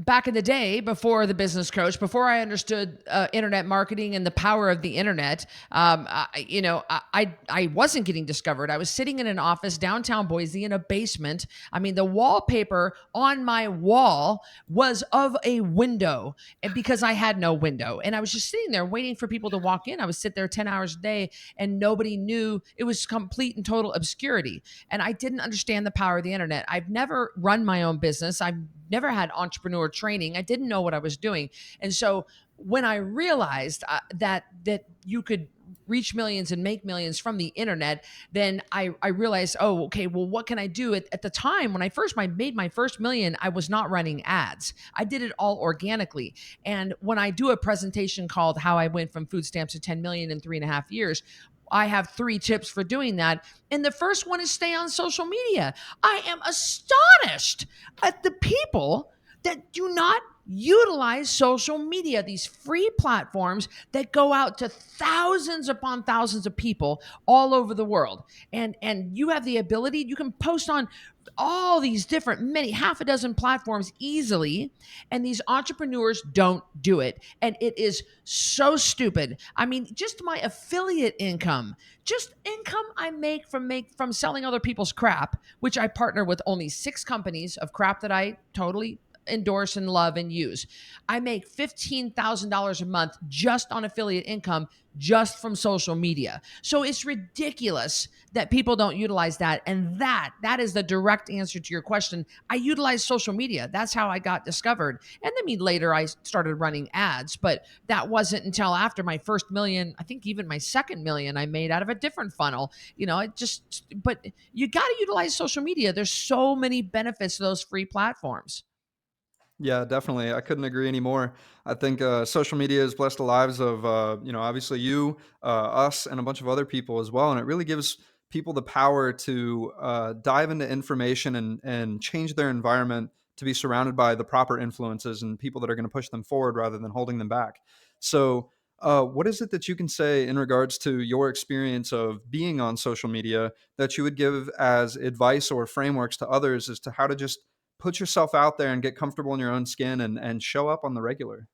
back in the day, before the business coach, before I understood internet marketing and the power of the internet, I wasn't getting discovered. I was sitting in an office downtown Boise in a basement. I mean, the wallpaper on my wall was of a window, and because I had no window, and I was just sitting there waiting for people to walk in. I would sit there 10 hours a day, and nobody knew. It was complete and total obscurity, and I didn't understand the power of the internet. I've never run my own business. I've never had entrepreneur training. I didn't know what I was doing. And so when I realized that you could reach millions and make millions from the internet, then I realized, oh, okay, well, what can I do? At the time, when I first made my first million, I was not running ads. I did it all organically. And when I do a presentation called How I Went from Food Stamps to 10 million in 3.5 years, I have 3 tips for doing that. And the first one is stay on social media. I am astonished at the people that do not utilize social media, these free platforms that go out to thousands upon thousands of people all over the world. And you have the ability, you can post on all these different, many, half a dozen platforms easily, and these entrepreneurs don't do it. And it is so stupid. I mean, just my affiliate income, just income I make from selling other people's crap, which I partner with only 6 companies of crap that I totally endorse and love and use. I make $15,000 a month just on affiliate income, just from social media. So it's ridiculous that people don't utilize that. And that is the direct answer to your question. I utilize social media. That's how I got discovered. And I mean, later I started running ads, but that wasn't until after my first million. I think even my second million I made out of a different funnel. But you got to utilize social media. There's so many benefits to those free platforms. Yeah, definitely. I couldn't agree anymore. I think social media has blessed the lives of, obviously you, us, and a bunch of other people as well. And it really gives people the power to dive into information and change their environment to be surrounded by the proper influences and people that are going to push them forward rather than holding them back. So, what is it that you can say in regards to your experience of being on social media that you would give as advice or frameworks to others as to how to just put yourself out there and get comfortable in your own skin and show up on the regular?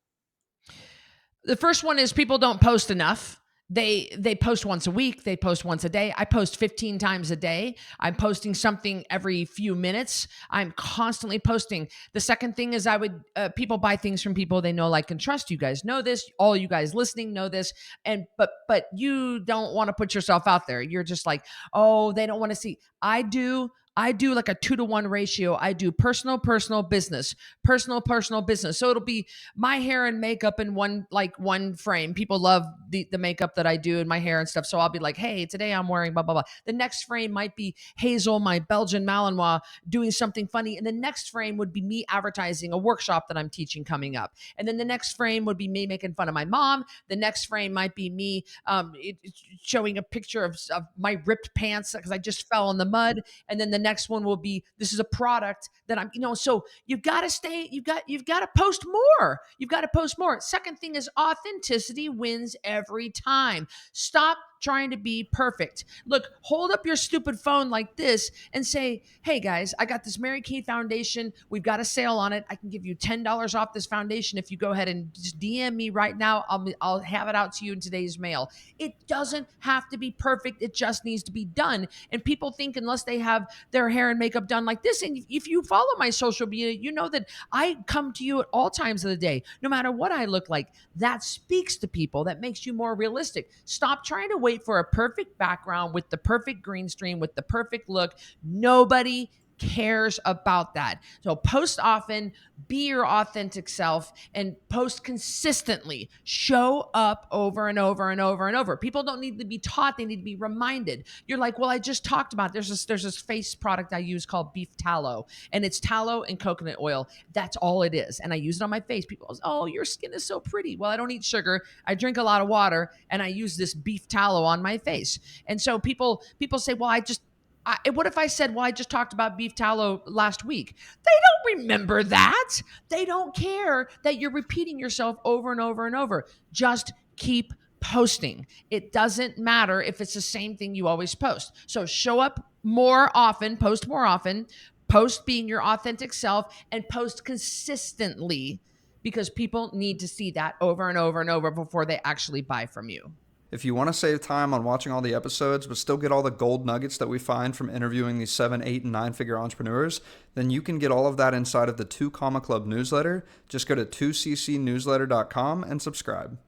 The first one is people don't post enough. They post once a week, they post once a day. I post 15 times a day. I'm posting something every few minutes. I'm constantly posting. The second thing is people buy things from people they know, like, and trust. You guys know this. All you guys listening know this. And but you don't want to put yourself out there. You're just like, oh, they don't want to see. I do like a 2-to-1 ratio. I do personal business, personal business. So it'll be my hair and makeup in one frame. People love the makeup that I do and my hair and stuff. So I'll be like, hey, today I'm wearing blah blah blah. The next frame might be Hazel, my Belgian Malinois, doing something funny. And the next frame would be me advertising a workshop that I'm teaching coming up. And then the next frame would be me making fun of my mom. The next frame might be me showing a picture of my ripped pants because I just fell in the mud. And then the next one will be, this is a product that so you've got to you've got to post more. You've got to post more. Second thing is authenticity wins every time. Stop trying to be perfect. Look, hold up your stupid phone like this and say, hey guys, I got this Mary Kay foundation. We've got a sale on it. I can give you $10 off this foundation if you go ahead and just DM me right now. I'll have it out to you in today's mail. It doesn't have to be perfect. It just needs to be done. And people think unless they have their hair and makeup done like this, and if you follow my social media, you know that I come to you at all times of the day, no matter what I look like. That speaks to people. That makes you more realistic. Stop trying to wait for a perfect background with the perfect green screen, with the perfect look. Nobody cares about that. So post often, be your authentic self, and post consistently. Show up over and over and over and over. People don't need to be taught, they need to be reminded. You're like, well, I just talked about there's this face product I use called beef tallow, and it's tallow and coconut oil. That's all it is. And I use it on my face. People go, oh, your skin is so pretty. Well, I don't eat sugar. I drink a lot of water, and I use this beef tallow on my face. And so people say, well, what if I said, well, I just talked about beef tallow last week? They don't remember that. They don't care that you're repeating yourself over and over and over. Just keep posting. It doesn't matter if it's the same thing you always post. So show up more often, post more often, Post being your authentic self and post consistently because people need to see that over and over and over before they actually buy from you. If you want to save time on watching all the episodes, but still get all the gold nuggets that we find from interviewing these 7, 8, and 9-figure entrepreneurs, then you can get all of that inside of the 2 Comma Club newsletter. Just go to 2ccnewsletter.com and subscribe.